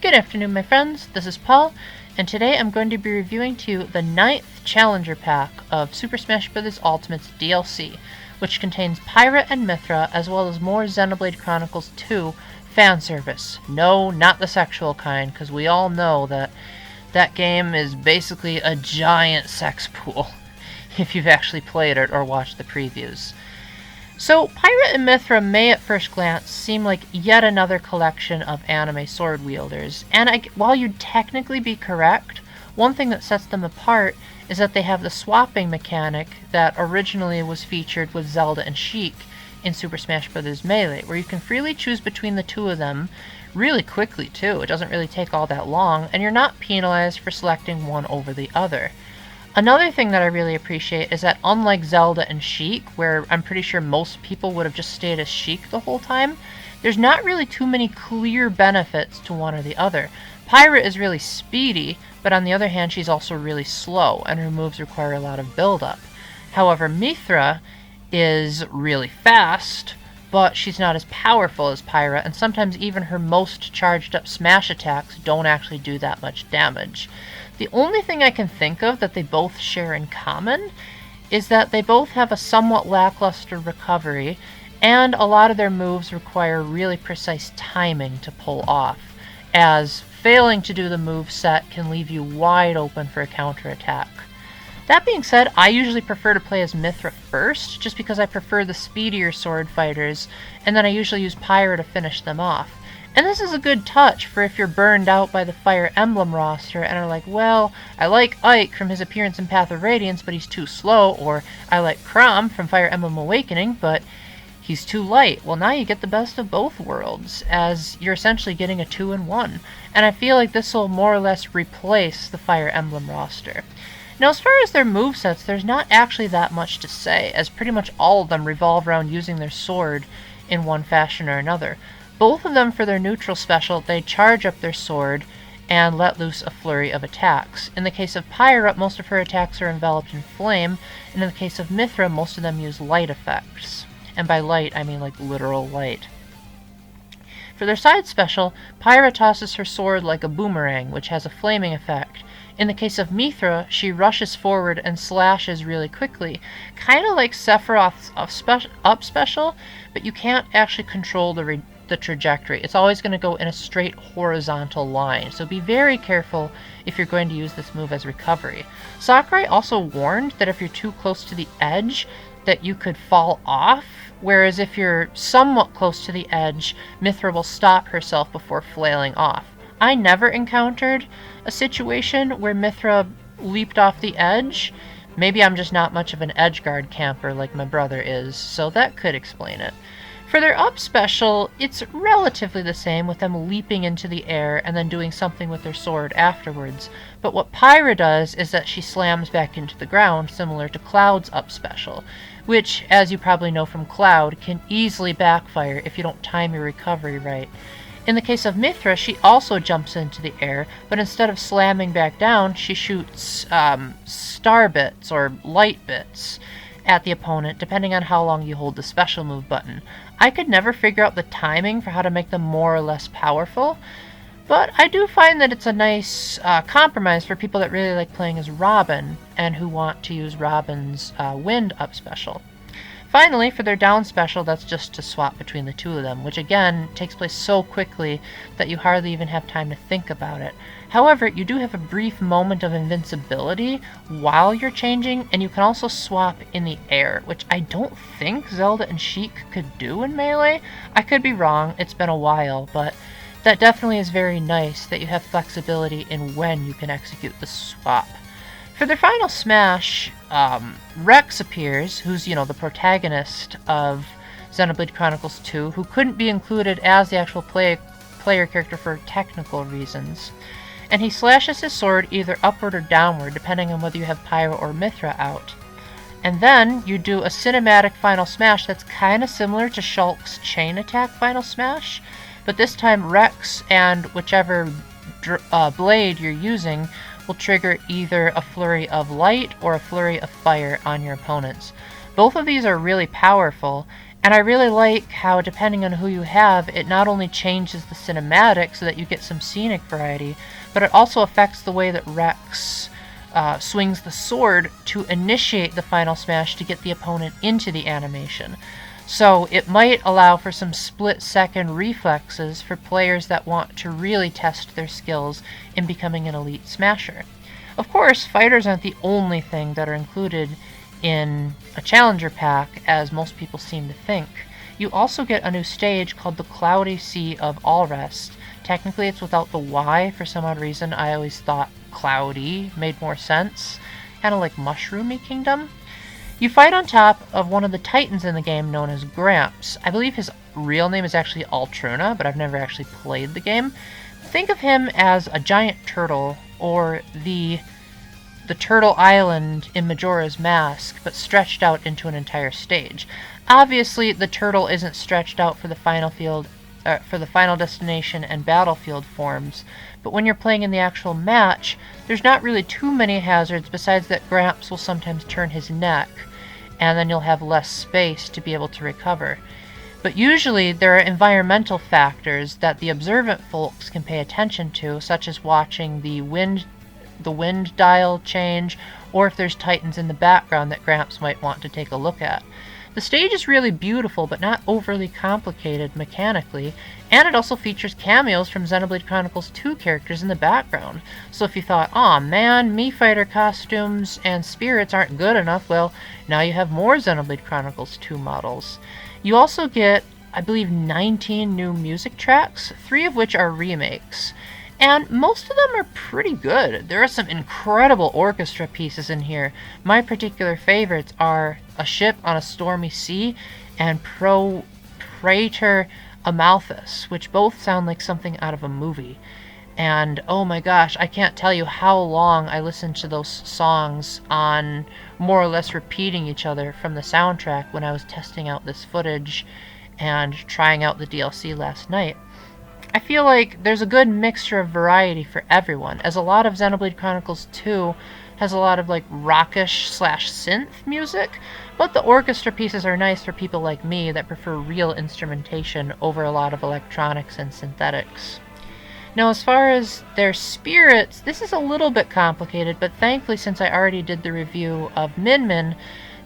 Good afternoon, my friends. This is Paul, and today I'm going to be reviewing to you the 9th Challenger Pack of Super Smash Bros. Ultimate's DLC, which contains Pyra and Mythra, as well as more Xenoblade Chronicles 2 fan service. No, not the sexual kind, because we all know that that game is basically a giant sex pool, if you've actually played it or watched the previews. So, Pyra and Mythra may at first glance seem like yet another collection of anime sword wielders, and while you'd technically be correct, one thing that sets them apart is that they have the swapping mechanic that originally was featured with Zelda and Sheik in Super Smash Bros. Melee, where you can freely choose between the two of them really quickly too. It doesn't really take all that long, and you're not penalized for selecting one over the other. Another thing that I really appreciate is that unlike Zelda and Sheik, where I'm pretty sure most people would have just stayed as Sheik the whole time, there's not really too many clear benefits to one or the other. Pyra is really speedy, but on the other hand she's also really slow, and her moves require a lot of build-up. However, Mythra is really fast, but she's not as powerful as Pyra, and sometimes even her most charged up smash attacks don't actually do that much damage. The only thing I can think of that they both share in common is that they both have a somewhat lackluster recovery, and a lot of their moves require really precise timing to pull off, as failing to do the move set can leave you wide open for a counterattack. That being said, I usually prefer to play as Mythra first, just because I prefer the speedier sword fighters, and then I usually use Pyra to finish them off. And this is a good touch for if you're burned out by the Fire Emblem roster and are like, well, I like Ike from his appearance in Path of Radiance, but he's too slow, or I like Chrom from Fire Emblem Awakening, but he's too light. Well, now you get the best of both worlds, as you're essentially getting a 2-in-1, and I feel like this will more or less replace the Fire Emblem roster. Now, as far as their movesets, there's not actually that much to say, as pretty much all of them revolve around using their sword in one fashion or another. Both of them, for their neutral special, they charge up their sword and let loose a flurry of attacks. In the case of Pyra, most of her attacks are enveloped in flame, and in the case of Mythra, most of them use light effects. And by light, I mean like literal light. For their side special, Pyra tosses her sword like a boomerang, which has a flaming effect. In the case of Mythra, she rushes forward and slashes really quickly, kind of like Sephiroth's up special, but you can't actually control the trajectory. It's always going to go in a straight horizontal line, so be very careful if you're going to use this move as recovery. Sakurai also warned that if you're too close to the edge, that you could fall off, whereas if you're somewhat close to the edge, Mythra will stop herself before flailing off. I never encountered a situation where Mythra leaped off the edge. Maybe I'm just not much of an edge guard camper like my brother is, so that could explain it. For their up special, it's relatively the same, with them leaping into the air and then doing something with their sword afterwards. But what Pyra does is that she slams back into the ground, similar to Cloud's up special, which, as you probably know from Cloud, can easily backfire if you don't time your recovery right. In the case of Mythra, she also jumps into the air, but instead of slamming back down, she shoots star bits or light bits at the opponent, depending on how long you hold the special move button. I could never figure out the timing for how to make them more or less powerful, but I do find that it's a nice compromise for people that really like playing as Robin and who want to use Robin's wind up special. Finally, for their down special, that's just to swap between the two of them, which again takes place so quickly that you hardly even have time to think about it. However, you do have a brief moment of invincibility while you're changing, and you can also swap in the air, which I don't think Zelda and Sheik could do in Melee. I could be wrong, it's been a while, but that definitely is very nice that you have flexibility in when you can execute the swap. For their final smash, Rex appears, who's, the protagonist of Xenoblade Chronicles 2, who couldn't be included as the actual player character for technical reasons. And he slashes his sword either upward or downward, depending on whether you have Pyra or Mythra out. And then you do a cinematic final smash that's kind of similar to Shulk's chain attack final smash, but this time Rex and whichever blade you're using will trigger either a flurry of light or a flurry of fire on your opponents. Both of these are really powerful, And I really like how, depending on who you have, it not only changes the cinematic so that you get some scenic variety, but it also affects the way that Rex swings the sword to initiate the final smash to get the opponent into the animation. So it might allow for some split-second reflexes for players that want to really test their skills in becoming an elite smasher. Of course, fighters aren't the only thing that are included in a challenger pack, as most people seem to think. You also get a new stage called the Cloudy Sea of Allrest. Technically it's without the Y. For some odd reason I always thought cloudy made more sense. Kind of like Mushroomy Kingdom. You fight on top of one of the titans in the game known as Gramps. I believe his real name is actually Altruna, but I've never actually played the game. Think of him as a giant turtle, or the Turtle Island in Majora's Mask, but stretched out into an entire stage. Obviously, the turtle isn't stretched out for the final destination and battlefield forms, but when you're playing in the actual match, there's not really too many hazards besides that Gramps will sometimes turn his neck, and then you'll have less space to be able to recover. But usually there are environmental factors that the observant folks can pay attention to, such as watching the wind dial change, or if there's titans in the background that Gramps might want to take a look at. The stage is really beautiful, but not overly complicated mechanically, and it also features cameos from Xenoblade Chronicles 2 characters in the background. So if you thought, aw man, Mii Fighter costumes and spirits aren't good enough, well, now you have more Xenoblade Chronicles 2 models. You also get, I believe, 19 new music tracks, 3 of which are remakes. And most of them are pretty good. There are some incredible orchestra pieces in here. My particular favorites are A Ship on a Stormy Sea and Praetor Amalthus, which both sound like something out of a movie. And oh my gosh, I can't tell you how long I listened to those songs on more or less repeating each other from the soundtrack when I was testing out this footage and trying out the DLC last night. I feel like there's a good mixture of variety for everyone, as a lot of Xenoblade Chronicles 2 has a lot of like rockish / synth music, but the orchestra pieces are nice for people like me that prefer real instrumentation over a lot of electronics and synthetics. Now, as far as their spirits, this is a little bit complicated, but thankfully since I already did the review of Min Min,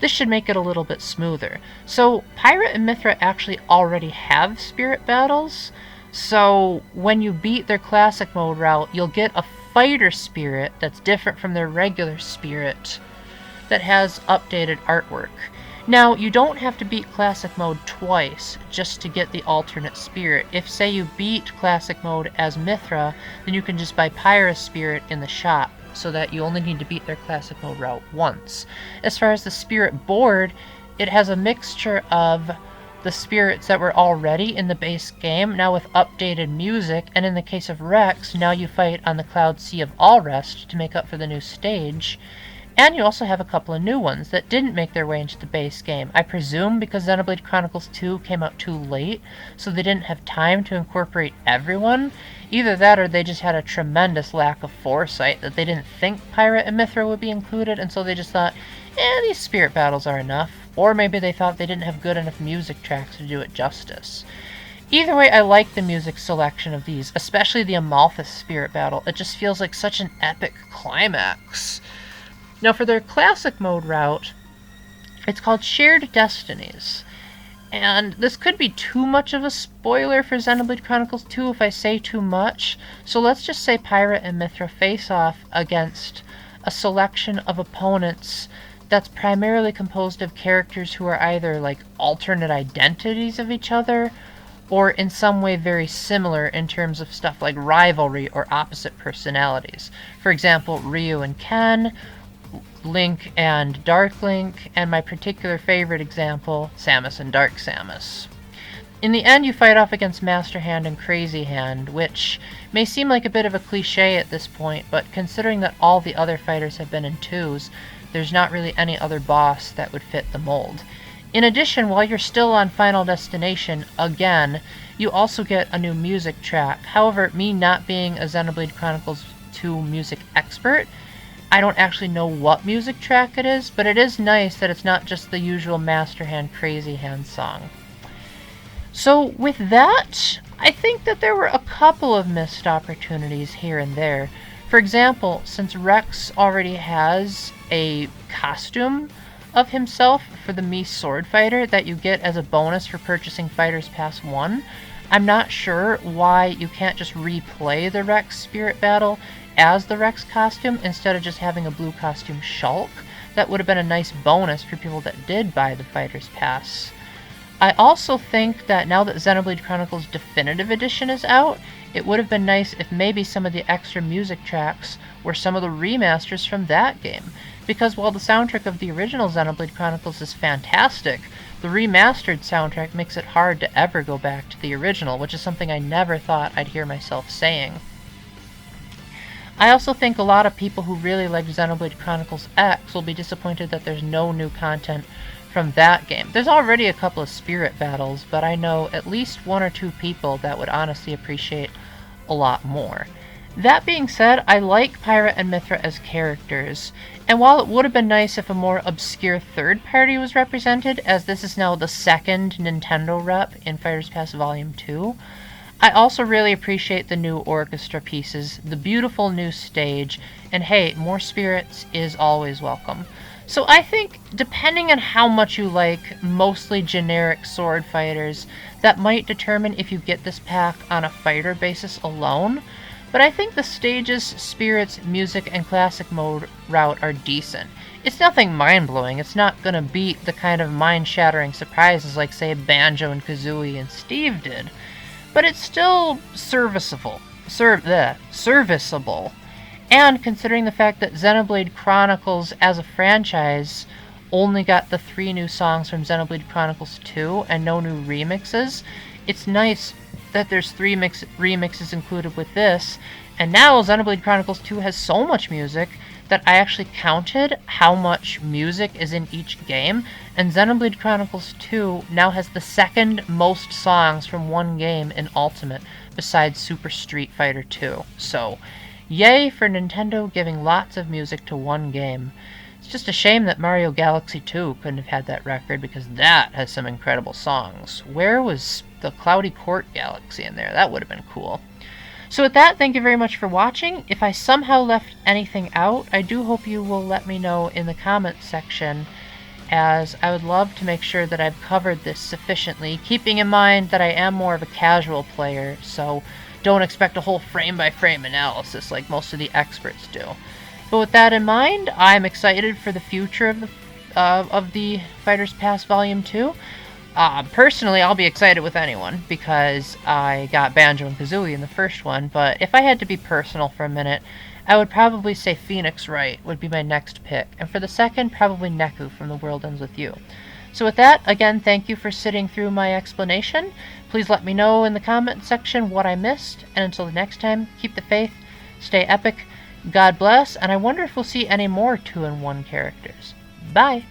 this should make it a little bit smoother. So Pyra and Mythra actually already have spirit battles. So when you beat their classic mode route, you'll get a fighter spirit that's different from their regular spirit that has updated artwork. Now, you don't have to beat classic mode twice just to get the alternate spirit. If, say, you beat classic mode as Mythra, then you can just buy Pyra's spirit in the shop, so that you only need to beat their classic mode route once. As far as the spirit board, it has a mixture of the spirits that were already in the base game, now with updated music, and in the case of Rex, now you fight on the Cloud Sea of Allrest to make up for the new stage. And you also have a couple of new ones that didn't make their way into the base game. I presume because Xenoblade Chronicles 2 came out too late, so they didn't have time to incorporate everyone. Either that or they just had a tremendous lack of foresight that they didn't think Pyra and Mythra would be included, and so they just thought, these spirit battles are enough. Or maybe they thought they didn't have good enough music tracks to do it justice. Either way, I like the music selection of these, especially the Amalthus spirit battle. It just feels like such an epic climax. Now for their classic mode route, it's called Shared Destinies. And this could be too much of a spoiler for Xenoblade Chronicles 2 if I say too much, so let's just say Pyra and Mythra face off against a selection of opponents that's primarily composed of characters who are either like alternate identities of each other, or in some way very similar in terms of stuff like rivalry or opposite personalities. For example, Ryu and Ken, Link and Dark Link, and my particular favorite example, Samus and Dark Samus. In the end, you fight off against Master Hand and Crazy Hand, which may seem like a bit of a cliche at this point, but considering that all the other fighters have been in 2s, there's not really any other boss that would fit the mold. In addition, while you're still on Final Destination, again, you also get a new music track. However, me not being a Xenoblade Chronicles 2 music expert, I don't actually know what music track it is, but it is nice that it's not just the usual Master Hand Crazy Hand song. So with that, I think that there were a couple of missed opportunities here and there. For example, since Rex already has a costume of himself for the Mii sword fighter that you get as a bonus for purchasing Fighters Pass 1, I'm not sure why you can't just replay the Rex Spirit Battle as the Rex costume instead of just having a blue costume Shulk. That would have been a nice bonus for people that did buy the Fighters Pass. I also think that now that Xenoblade Chronicles Definitive Edition is out, it would have been nice if maybe some of the extra music tracks were some of the remasters from that game. Because while the soundtrack of the original Xenoblade Chronicles is fantastic, the remastered soundtrack makes it hard to ever go back to the original, which is something I never thought I'd hear myself saying. I also think a lot of people who really liked Xenoblade Chronicles X will be disappointed that there's no new content from that game. There's already a couple of spirit battles, but I know at least one or two people that would honestly appreciate a lot more. That being said, I like Pyra and Mythra as characters, and while it would have been nice if a more obscure third party was represented, as this is now the second Nintendo rep in Fighters Pass Volume 2, I also really appreciate the new orchestra pieces, the beautiful new stage, and hey, more spirits is always welcome. So I think, depending on how much you like mostly generic sword fighters, that might determine if you get this pack on a fighter basis alone. But I think the stages, spirits, music, and classic mode route are decent. It's nothing mind-blowing, it's not gonna beat the kind of mind-shattering surprises like, say, Banjo and Kazooie and Steve did. But it's still serviceable. Serviceable. And considering the fact that Xenoblade Chronicles as a franchise only got the 3 new songs from Xenoblade Chronicles 2 and no new remixes, it's nice that there's 3 remixes included with this, and now Xenoblade Chronicles 2 has so much music that I actually counted how much music is in each game, and Xenoblade Chronicles 2 now has the second most songs from one game in Ultimate, besides Super Street Fighter 2. So, yay for Nintendo giving lots of music to one game. It's just a shame that Mario Galaxy 2 couldn't have had that record, because that has some incredible songs. Where was the Cloudy Court Galaxy in there? That would have been cool. So with that, thank you very much for watching. If I somehow left anything out, I do hope you will let me know in the comments section, as I would love to make sure that I've covered this sufficiently, keeping in mind that I am more of a casual player, so don't expect a whole frame-by-frame analysis like most of the experts do. But with that in mind, I'm excited for the future of the Fighters Pass Volume 2. Personally, I'll be excited with anyone, because I got Banjo and Kazooie in the first one, but if I had to be personal for a minute, I would probably say Phoenix Wright would be my next pick, and for the second, probably Neku from The World Ends With You. So with that, again, thank you for sitting through my explanation. Please let me know in the comment section what I missed, and until the next time, keep the faith, stay epic, God bless, and I wonder if we'll see any more 2-in-1 characters. Bye!